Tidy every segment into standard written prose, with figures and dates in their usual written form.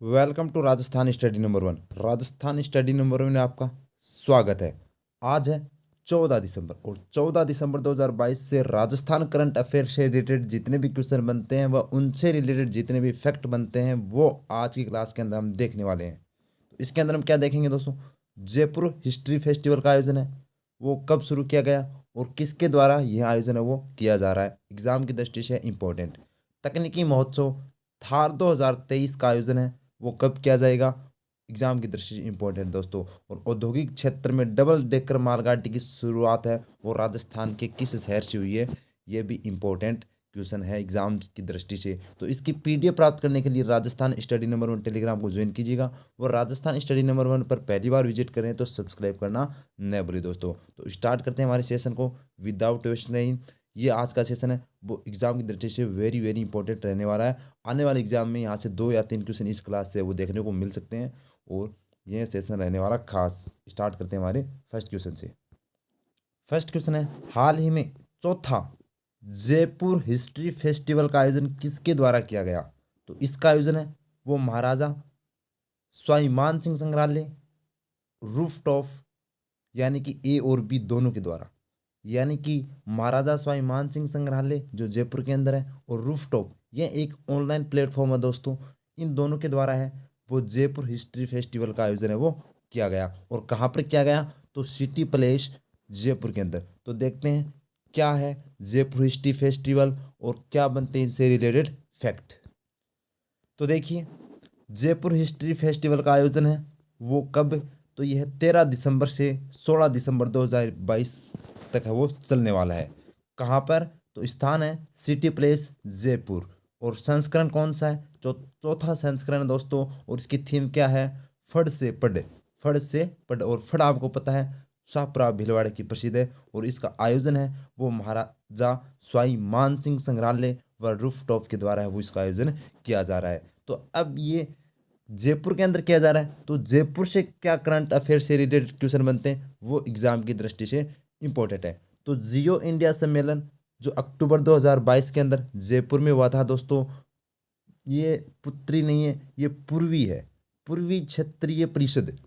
Welcome to Rajasthan study number one. Rajasthan study number one में आपका स्वागत है। आज है 14 दिसंबर और 14 दिसंबर 2022 से राजस्थान करंट अफेयर से रिलेटेड जितने भी क्वेश्चन बनते हैं व उनसे रिलेटेड जितने भी फैक्ट बनते हैं वो आज की क्लास के अंदर हम देखने वाले हैं। तो इसके अंदर हम क्या देखेंगे दोस्तों, जयपुर हिस्ट्री फेस्टिवल का आयोजन है, वो कब शुरू किया गया और किसके द्वारा यह आयोजन है वो किया जा रहा है, एग्जाम की दृष्टि से इंपॉर्टेंट। तकनीकी महोत्सव थार 2023 का आयोजन है, वो कब किया जाएगा, एग्जाम की दृष्टि से इंपॉर्टेंट दोस्तों। और औद्योगिक क्षेत्र में डबल डेकर मालगाड़ी की शुरुआत है वो राजस्थान के किस शहर से हुई है, ये भी इंपॉर्टेंट क्वेश्चन है एग्जाम की दृष्टि से। तो इसकी पीडीएफ प्राप्त करने के लिए Rajasthan study number one Telegram को ज्वाइन कीजिएगा। और राजस्थान स्टडी नंबर वन पर पहली बार विजिट करें तो सब्सक्राइब करना न भूलिए दोस्तों। तो स्टार्ट करते हैं हमारे सेशन को विदाउट वेस्ट टाइम। ये आज का सेशन है वो एग्जाम की दृष्टि से वेरी वेरी इंपॉर्टेंट रहने वाला है। आने वाले एग्जाम में यहाँ से 2 या 3 क्वेश्चन इस क्लास से वो देखने को मिल सकते हैं और ये सेशन रहने वाला खास। स्टार्ट करते हैं हमारे फर्स्ट क्वेश्चन से। फर्स्ट क्वेश्चन है, हाल ही में चौथा जयपुर हिस्ट्री फेस्टिवल का आयोजन किसके द्वारा किया गया। तो इसका आयोजन है वो महाराजा स्वाभिमान सिंह संग्रहालय, रूफटॉप यानी कि ए और बी दोनों के द्वारा, यानी कि महाराजा स्वाभिमान सिंह संग्रहालय जो जयपुर के अंदर है और रूफटॉप ये एक ऑनलाइन प्लेटफॉर्म है दोस्तों, इन दोनों के द्वारा है वो जयपुर हिस्ट्री फेस्टिवल का आयोजन है वो किया गया। और कहाँ पर किया गया, तो सिटी प्लेस जयपुर के अंदर। तो देखते हैं क्या है जयपुर हिस्ट्री फेस्टिवल और क्या बनते हैं इससे रिलेटेड फैक्ट। तो देखिए जयपुर हिस्ट्री फेस्टिवल का आयोजन है वो कब, तो यह 13 दिसंबर से 16 दिसंबर 2022 तक है वो चलने वाला है। कहाँ पर, तो स्थान है सिटी प्लेस जयपुर। और संस्करण कौन सा है, चौथा संस्करण है दोस्तों। और इसकी थीम क्या है, फड़ से पढ़, फड़ से पढ़। और फड़ आपको पता है शाहपुरा भीलवाड़े की प्रसिद्ध है। और इसका आयोजन है वो महाराजा स्वाभिमान सिंह संग्रहालय व रूफटॉप के द्वारा है वो इसका आयोजन किया जा रहा है। तो अब ये जयपुर के अंदर किया जा रहा है, तो जयपुर से क्या करंट अफेयर से रिलेटेड क्वेश्चन बनते हैं वो एग्जाम की दृष्टि से इंपॉर्टेंट है। तो जियो इंडिया सम्मेलन जो अक्टूबर 2022 के अंदर जयपुर में हुआ था दोस्तों, ये पुत्री नहीं है, ये पूर्वी है, पूर्वी क्षेत्रीय परिषद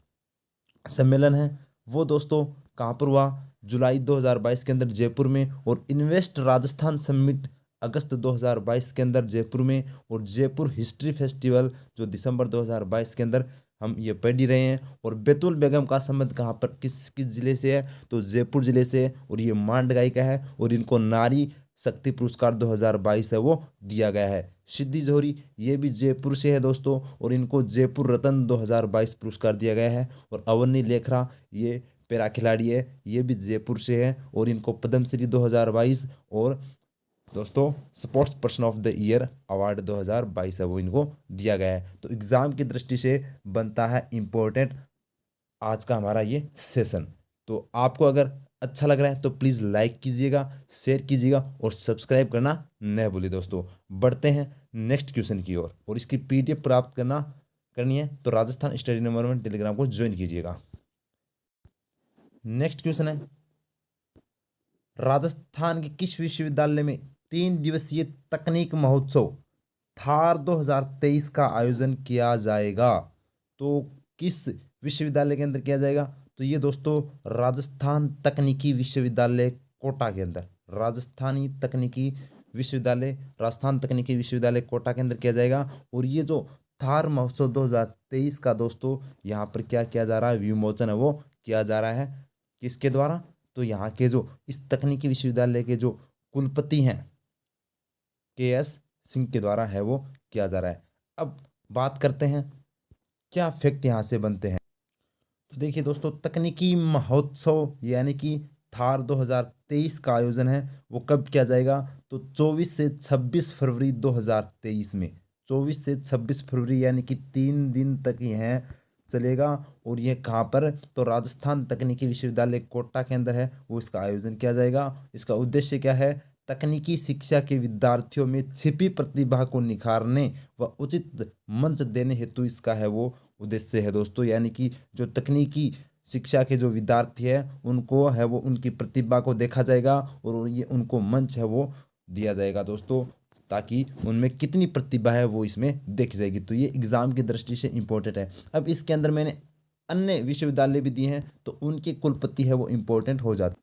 सम्मेलन है वो दोस्तों। कहाँ पर हुआ, जुलाई 2022 के अंदर जयपुर में। और इन्वेस्ट राजस्थान समिट अगस्त 2022 के अंदर जयपुर में। और जयपुर हिस्ट्री फेस्टिवल जो दिसंबर 2022 के अंदर हम ये पढ़ ही रहे हैं। और बैतुल बेगम का संबंध कहाँ पर किस किस जिले से है, तो जयपुर जिले से है। और ये मांड गायिका है और इनको नारी शक्ति पुरस्कार 2022 है वो दिया गया है। सिद्धि जोहरी ये भी जयपुर से है दोस्तों और इनको जयपुर रत्न 2022 पुरस्कार दिया गया है। और अवनी लेखरा ये पैरा खिलाड़ी है, ये भी जयपुर से है और इनको पद्मश्री 2022 और दोस्तों sports person of the year award 2022 है वो इनको दिया गया है। तो एग्जाम की दृष्टि से बनता है इंपॉर्टेंट आज का हमारा ये सेशन। तो आपको अगर अच्छा लग रहा है तो प्लीज़ लाइक कीजिएगा, शेयर कीजिएगा और सब्सक्राइब करना न भूलिए दोस्तों। बढ़ते हैं नेक्स्ट क्वेश्चन की ओर। और इसकी पीडीएफ प्राप्त करनी है तो Rajasthan study number one Telegram को ज्वाइन कीजिएगा। नेक्स्ट क्वेश्चन है, राजस्थान के किस विश्वविद्यालय में 3 दिवसीय तकनीक महोत्सव थार 2023 का आयोजन किया जाएगा। तो किस विश्वविद्यालय के अंदर किया जाएगा, तो ये दोस्तों राजस्थान तकनीकी विश्वविद्यालय कोटा के अंदर, राजस्थान तकनीकी विश्वविद्यालय कोटा के अंदर किया जाएगा। और ये जो थार महोत्सव 2023 का दोस्तों यहाँ पर क्या किया जा रहा है, विमोचन है वो किया जा रहा है किसके द्वारा, तो यहाँ के जो इस तकनीकी विश्वविद्यालय के जो कुलपति हैं KS सिंह के द्वारा है वो किया जा रहा है। अब बात करते हैं क्या फैक्ट यहाँ से बनते हैं। तो देखिए दोस्तों तकनीकी महोत्सव यानी कि थार 2023 का आयोजन है वो कब किया जाएगा, तो 24 से 26 फरवरी 2023 में, 24 से 26 फरवरी यानी कि 3 दिन तक यह चलेगा। और ये कहाँ पर, तो राजस्थान तकनीकी विश्वविद्यालय कोटा के अंदर है वो इसका आयोजन किया जाएगा। इसका उद्देश्य क्या है, तकनीकी शिक्षा के विद्यार्थियों में छिपी प्रतिभा को निखारने व उचित मंच देने हेतु इसका है वो उद्देश्य है दोस्तों। यानी कि जो तकनीकी शिक्षा के जो विद्यार्थी है उनको है वो उनकी प्रतिभा को देखा जाएगा और ये उनको मंच है वो दिया जाएगा दोस्तों, ताकि उनमें कितनी प्रतिभा है वो इसमें देखी जाएगी। तो ये एग्ज़ाम की दृष्टि से इम्पोर्टेंट है। अब इसके अंदर मैंने अन्य विश्वविद्यालय भी दिए हैं, तो उनके कुलपति है वो इम्पोर्टेंट हो जाते।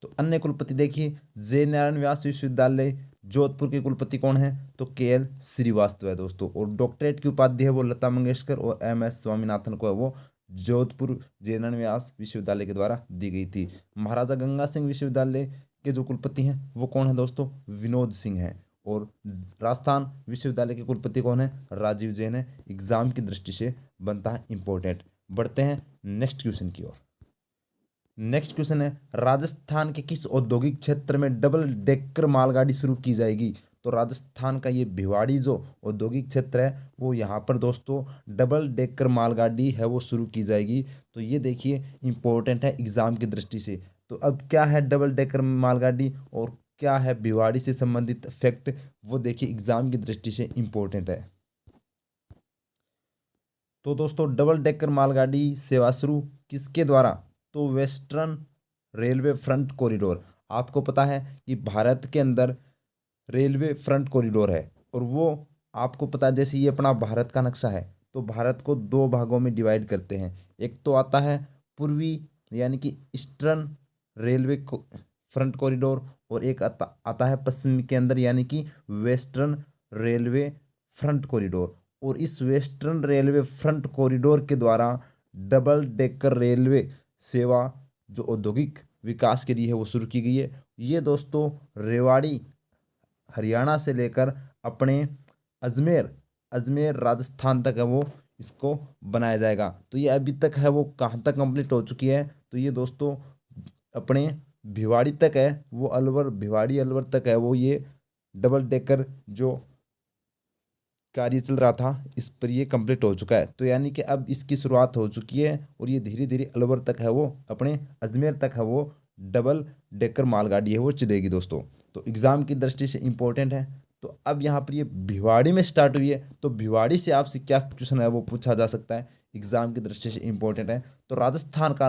तो अन्य कुलपति देखिए, जय नारायण व्यास विश्वविद्यालय जोधपुर के कुलपति कौन है? तो KL श्रीवास्तव है दोस्तों। और डॉक्टरेट की उपाधि है वो लता मंगेशकर और MS स्वामीनाथन को है वो जोधपुर जय नारायण व्यास विश्वविद्यालय के द्वारा दी गई थी। महाराजा गंगा सिंह विश्वविद्यालय के जो कुलपति हैं वो कौन है दोस्तों? विनोद सिंह हैं। और राजस्थान विश्वविद्यालय के कुलपति कौन है? राजीव जैन है। एग्जाम की दृष्टि से बनता है इंपॉर्टेंट। बढ़ते हैं नेक्स्ट क्वेश्चन की ओर। नेक्स्ट क्वेश्चन है, राजस्थान के किस औद्योगिक क्षेत्र में डबल डेकर मालगाड़ी शुरू की जाएगी? तो राजस्थान का ये भिवाड़ी जो औद्योगिक क्षेत्र है वो यहाँ पर दोस्तों डबल डेकर मालगाड़ी है वो शुरू की जाएगी। तो ये देखिए इंपॉर्टेंट है एग्जाम की दृष्टि से। तो अब क्या है डबल डेकर मालगाड़ी और क्या है भिवाड़ी से संबंधित फैक्ट, वो देखिए एग्जाम की दृष्टि से इंपॉर्टेंट है। तो दोस्तों डबल डेकर मालगाड़ी सेवा शुरू किसके द्वारा? तो वेस्टर्न रेलवे फ्रंट कॉरिडोर। आपको पता है कि भारत के अंदर रेलवे फ्रंट कॉरिडोर है, और वो आपको पता है जैसे ये अपना भारत का नक्शा है, तो भारत को दो भागों में डिवाइड करते हैं। एक तो आता है पूर्वी यानी कि ईस्टर्न रेलवे फ्रंट कॉरिडोर, और एक आता है पश्चिम के अंदर यानी कि वेस्टर्न रेलवे फ्रंट कॉरिडोर। और इस वेस्टर्न रेलवे फ्रंट कॉरिडोर के द्वारा डबल डेकर रेलवे सेवा जो औद्योगिक विकास के लिए है वो शुरू की गई है। ये दोस्तों रेवाड़ी हरियाणा से लेकर अपने अजमेर अजमेर राजस्थान तक है वो इसको बनाया जाएगा। तो ये अभी तक है वो कहाँ तक कंप्लीट हो चुकी है? तो ये दोस्तों अपने भिवाड़ी तक है वो, अलवर भिवाड़ी अलवर तक है वो, ये डबल डेकर जो कार्य चल रहा था इस पर ये कंप्लीट हो चुका है। तो यानी कि अब इसकी शुरुआत हो चुकी है और ये धीरे धीरे अलवर तक है वो, अपने अजमेर तक है वो डबल डेकर मालगाड़ी है वो चलेगी दोस्तों। तो एग्ज़ाम की दृष्टि से इम्पोर्टेंट है। तो अब यहाँ पर ये भिवाड़ी में स्टार्ट हुई है, तो भिवाड़ी से आपसे क्या क्वेश्चन है वो पूछा जा सकता है, एग्ज़ाम की दृष्टि से इम्पोर्टेंट है। तो राजस्थान का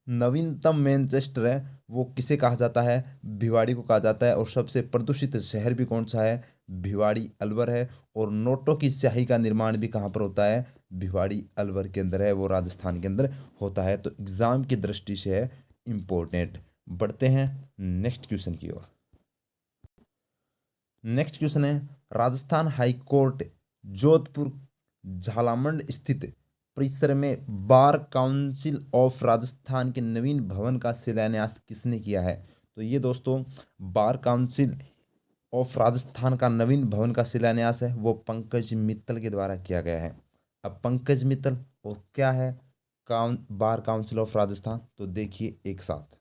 नवीनतम मैनचेस्टर है वो किसे कहा जाता है? भिवाड़ी को कहा जाता है। और सबसे प्रदूषित शहर भी कौन सा है? भिवाड़ी अलवर है। और नोटों की स्याही का निर्माण भी कहाँ पर होता है? भिवाड़ी अलवर के अंदर है वो, राजस्थान के अंदर होता है। तो एग्जाम की दृष्टि से है इम्पोर्टेंट। बढ़ते हैं नेक्स्ट क्वेश्चन की ओर। नेक्स्ट क्वेश्चन है, राजस्थान हाई कोर्ट जोधपुर झालामंड स्थित परिसर में बार काउंसिल ऑफ राजस्थान के नवीन भवन का शिलान्यास किसने किया है? तो ये दोस्तों बार काउंसिल ऑफ राजस्थान का नवीन भवन का शिलान्यास है वो पंकज मित्तल के द्वारा किया गया है। अब पंकज मित्तल और क्या है बार काउंसिल ऑफ राजस्थान, तो देखिए एक साथ।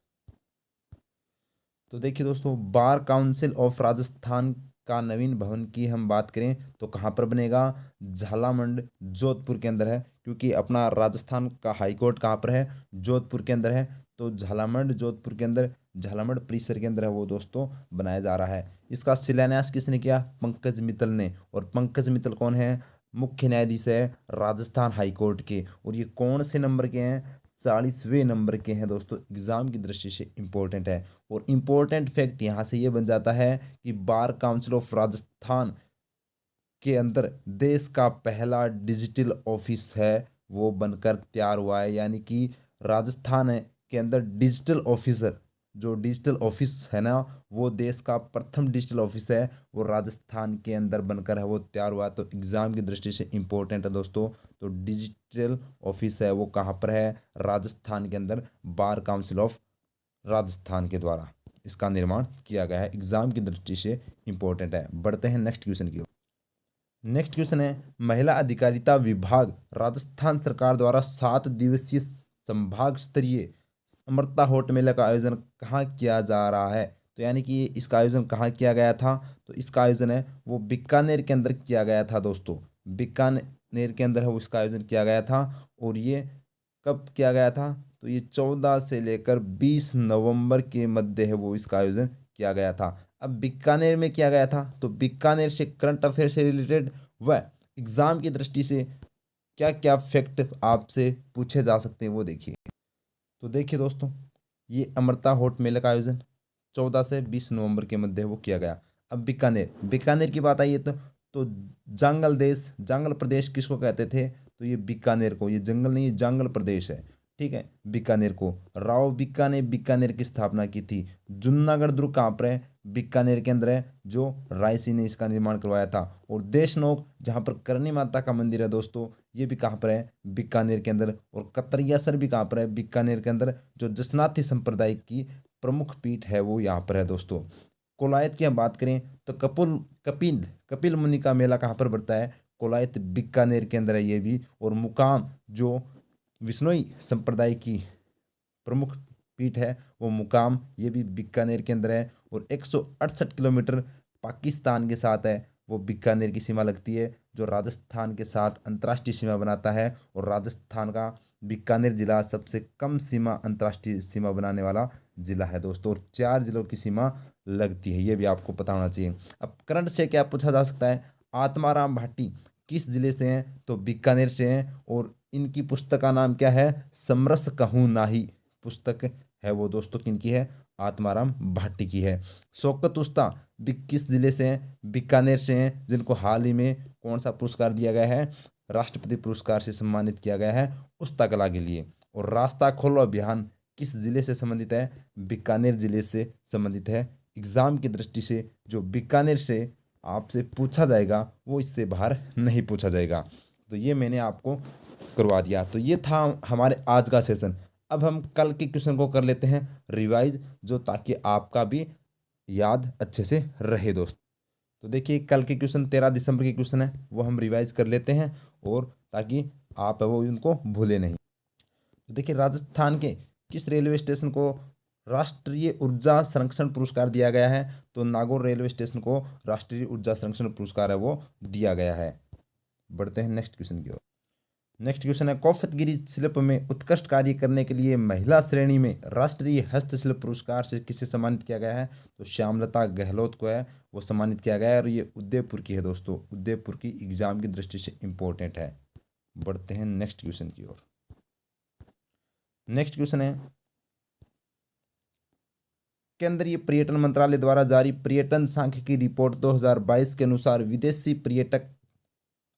तो देखिए दोस्तों बार काउंसिल ऑफ राजस्थान का नवीन भवन की हम बात करें तो कहाँ पर बनेगा? झालामंड जोधपुर के अंदर है, क्योंकि अपना राजस्थान का हाई कोर्ट कहाँ पर है? जोधपुर के अंदर है। तो झालामंड जोधपुर के अंदर झालामंड परिसर के अंदर है वो दोस्तों बनाया जा रहा है। इसका शिलान्यास किसने किया? पंकज मित्तल ने। और पंकज मित्तल कौन है? मुख्य न्यायाधीश है राजस्थान हाई कोर्ट के। और ये कौन से नंबर के हैं? 40वें नंबर के हैं दोस्तों। एग्जाम की दृष्टि से इंपॉर्टेंट है। और इम्पोर्टेंट फैक्ट यहाँ से ये बन जाता है कि बार काउंसिल ऑफ राजस्थान के अंदर देश का पहला डिजिटल ऑफिस है वो बनकर तैयार हुआ है। यानी कि राजस्थान के अंदर डिजिटल ऑफिसर जो डिजिटल ऑफिस है ना, वो देश का प्रथम डिजिटल ऑफिस है वो राजस्थान के अंदर बनकर है वो तैयार हुआ। तो एग्ज़ाम की दृष्टि से इम्पोर्टेंट है दोस्तों। तो डिजिटल ऑफिस है वो कहाँ पर है? राजस्थान के अंदर बार काउंसिल ऑफ राजस्थान के द्वारा इसका निर्माण किया गया है। एग्जाम की दृष्टि से इंपॉर्टेंट है। बढ़ते हैं नेक्स्ट क्वेश्चन की ओर। नेक्स्ट क्वेश्चन है, महिला अधिकारिता विभाग राजस्थान सरकार द्वारा 7 दिवसीय संभाग स्तरीय अमृता होट मेला का आयोजन कहाँ किया जा रहा है? तो यानी कि इसका आयोजन कहाँ किया गया था? तो इसका आयोजन है वो बीकानेर के अंदर किया गया था दोस्तों। बीकानेर के अंदर है वो इसका आयोजन किया गया था। और ये कब किया गया था? तो ये 14 से लेकर 20 नवंबर के मध्य है वो इसका आयोजन किया गया था। अब बीकानेर में किया गया था, तो बीकानेर से करंट अफेयर से रिलेटेड व एग्ज़ाम की दृष्टि से क्या क्या फैक्ट आपसे पूछे जा सकते हैं वो देखिए। तो देखिए दोस्तों, ये अमृता होट मेले का आयोजन 14 से 20 नवंबर के मध्य वो किया गया। अब बीकानेर की बात आई है तो जंगल देश, जंगल प्रदेश किसको कहते थे? तो ये बीकानेर को, ये जंगल नहीं, ये जंगल प्रदेश है, ठीक है। बीकानेर को राव बीका ने बीकानेर की स्थापना की थी। जूनागढ़ दुर्ग कहाँ पर है? बीकानेर के अंदर है, जो रायसी ने इसका निर्माण करवाया था। और देशनोक जहाँ पर करणी माता का मंदिर है दोस्तों, ये भी कहाँ पर है? बीकानेर के अंदर। और कतरियासर भी कहाँ पर है? बीकानेर के अंदर, जो जसनाती संप्रदाय की प्रमुख पीठ है वो यहाँ पर है दोस्तों। कोलायत की हम बात करें तो कपिल मुनि का मेला कहाँ पर बढ़ता है? कोलायत बीकानेर के अंदर है ये भी। और मुकाम, जो विश्नोई संप्रदाय की प्रमुख पीठ है वो मुकाम, ये भी बीकानेर के अंदर है। और 168 किलोमीटर पाकिस्तान के साथ है वो बीकानेर की सीमा लगती है, जो राजस्थान के साथ अंतर्राष्ट्रीय सीमा बनाता है। और राजस्थान का बीकानेर जिला सबसे कम सीमा, अंतर्राष्ट्रीय सीमा बनाने वाला जिला है दोस्तों। और 4 जिलों की सीमा लगती है, ये भी आपको पता होना चाहिए। अब करंट से क्या पूछा जा सकता है? आत्माराम भाटी किस जिले से हैं? तो बीकानेर से हैं। और इनकी पुस्तक का नाम क्या है? समरस कहूँ नाही पुस्तक है वो दोस्तों, किनकी है? आत्माराम भाटी की है। शौकत उस्ता भी किस जिले से हैं? बीकानेर से हैं, जिनको हाल ही में कौन सा पुरस्कार दिया गया है? राष्ट्रपति पुरस्कार से सम्मानित किया गया है उस्ता कला के लिए। और रास्ता खोलो अभियान किस जिले से संबंधित है? बीकानेर जिले से संबंधित है। एग्जाम की दृष्टि से जो बीकानेर से आपसे पूछा जाएगा वो इससे बाहर नहीं पूछा जाएगा। तो ये मैंने आपको करवा दिया। तो ये था हमारे आज का सेशन। अब हम कल के क्वेश्चन को कर लेते हैं रिवाइज, जो ताकि आपका भी याद अच्छे से रहे दोस्त। तो देखिए कल के क्वेश्चन 13 दिसंबर के क्वेश्चन है, वो हम रिवाइज कर लेते हैं, और ताकि आप वो उनको भूले नहीं। तो देखिए राजस्थान के किस रेलवे स्टेशन को राष्ट्रीय ऊर्जा संरक्षण पुरस्कार दिया गया है? तो नागौर रेलवे स्टेशन को राष्ट्रीय ऊर्जा संरक्षण पुरस्कार है वो दिया गया है। बढ़ते हैं नेक्स्ट क्वेश्चन की ओर। नेक्स्ट क्वेश्चन है, कोफतगिरी शिल्प में उत्कृष्ट कार्य करने के लिए महिला श्रेणी में राष्ट्रीय हस्तशिल्प पुरस्कार से किसे सम्मानित किया गया है? तो श्यामलता गहलोत को है वो सम्मानित किया गया है। और ये उदयपुर की है दोस्तों, उदयपुर की एग्जाम की दृष्टि से इंपॉर्टेंट है। बढ़ते हैं नेक्स्ट क्वेश्चन की ओर। नेक्स्ट क्वेश्चन है, केंद्रीय पर्यटन मंत्रालय द्वारा जारी पर्यटन सांख्यिकी रिपोर्ट 2022 के अनुसार विदेशी पर्यटक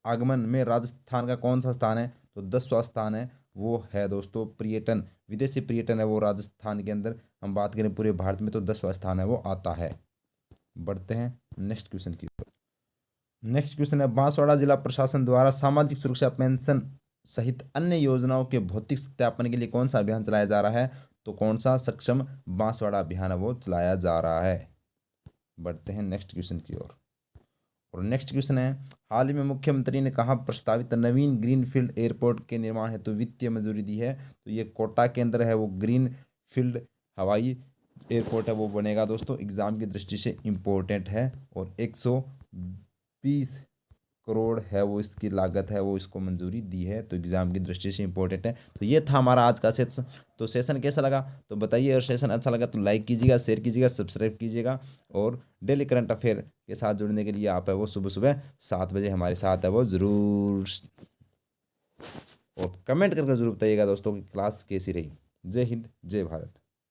आगमन में राजस्थान का कौन सा स्थान है? तो 10वां स्थान है वो है दोस्तों पर्यटन, विदेशी पर्यटन है वो राजस्थान के अंदर। हम बात करें पूरे भारत में तो 10वां स्थान है वो आता है। बढ़ते हैं नेक्स्ट क्वेश्चन की ओर। नेक्स्ट क्वेश्चन है, बांसवाड़ा जिला प्रशासन द्वारा सामाजिक सुरक्षा पेंशन सहित अन्य योजनाओं के भौतिक सत्यापन के लिए कौन सा अभियान चलाया जा रहा है? तो कौन सा सक्षम बांसवाड़ा अभियान है वो चलाया जा रहा है। बढ़ते हैं नेक्स्ट क्वेश्चन की ओर। और नेक्स्ट क्वेश्चन है, हाल ही में मुख्यमंत्री ने कहा प्रस्तावित नवीन ग्रीनफील्ड एयरपोर्ट के निर्माण हेतु वित्तीय मंजूरी दी है? तो ये कोटा के अंदर है वो ग्रीनफील्ड हवाई एयरपोर्ट है वो बनेगा दोस्तों, एग्जाम की दृष्टि से इम्पोर्टेंट है। और 120 करोड़ है वो इसकी लागत है वो इसको मंजूरी दी है, तो एग्जाम की दृष्टि से इंपॉर्टेंट है। तो ये था हमारा आज का सेशन। तो सेशन कैसा लगा तो बताइए, और सेशन अच्छा लगा तो लाइक कीजिएगा, शेयर कीजिएगा, सब्सक्राइब कीजिएगा। और डेली करंट अफेयर के साथ जुड़ने के लिए आप है वो सुबह सुबह 7 बजे हमारे साथ है वो ज़रूर, और कमेंट करके जरूर बताइएगा दोस्तों कि क्लास कैसी रही। जय हिंद, जय भारत।